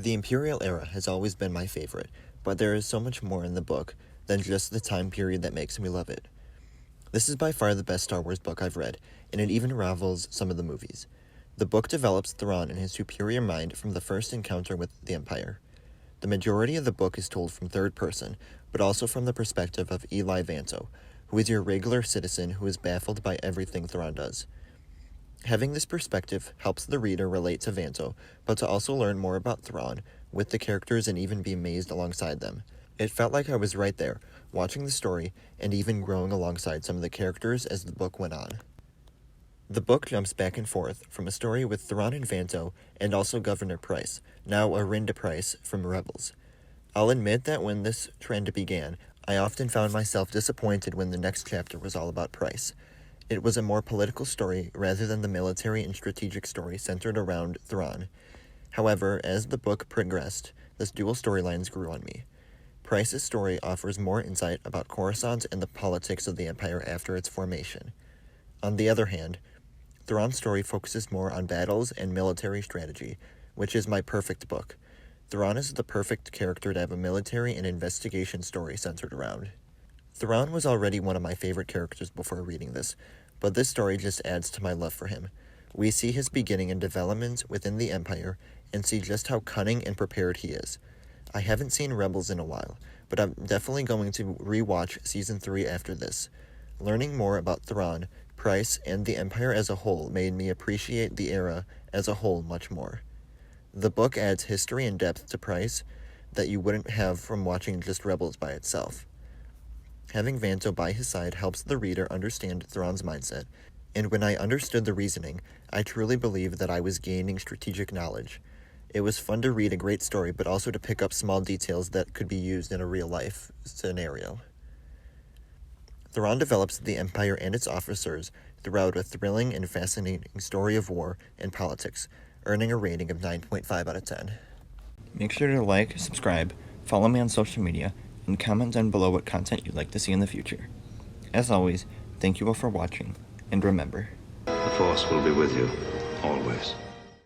The Imperial era has always been my favorite, but there is so much more in the book than just the time period that makes me love it. This is by far the best Star Wars book I've read, and it even rivals some of the movies. The book develops Thrawn and his superior mind from the first encounter with the Empire. The majority of the book is told from third person, but also from the perspective of Eli Vanto, who is your regular citizen who is baffled by everything Thrawn does. Having this perspective helps the reader relate to Vanto, but to also learn more about Thrawn, with the characters and even be amazed alongside them. It felt like I was right there, watching the story, and even growing alongside some of the characters as the book went on. The book jumps back and forth from a story with Thrawn and Vanto, and also Governor Pryce, now Arinda Pryce from Rebels. I'll admit that when this trend began, I often found myself disappointed when the next chapter was all about Pryce. It was a more political story rather than the military and strategic story centered around Thrawn. However, as the book progressed, this dual storylines grew on me. Pryce's story offers more insight about Coruscant and the politics of the Empire after its formation. On the other hand, Thrawn's story focuses more on battles and military strategy, which is my perfect book. Thrawn is the perfect character to have a military and investigation story centered around. Thrawn was already one of my favorite characters before reading this, but this story just adds to my love for him. We see his beginning and development within the Empire, and see just how cunning and prepared he is. I haven't seen Rebels in a while, but I'm definitely going to rewatch Season 3 after this. Learning more about Thrawn, Pryce, and the Empire as a whole made me appreciate the era as a whole much more. The book adds history and depth to Pryce that you wouldn't have from watching just Rebels by itself. Having Vanto by his side helps the reader understand Thrawn's mindset, and when I understood the reasoning, I truly believed that I was gaining strategic knowledge. It was fun to read a great story, but also to pick up small details that could be used in a real-life scenario. Thrawn develops the Empire and its officers throughout a thrilling and fascinating story of war and politics, earning a rating of 9.5 out of 10. Make sure to like, subscribe, follow me on social media, and comment down below what content you'd like to see in the future. As always, thank you all for watching, and remember, the Force will be with you, always.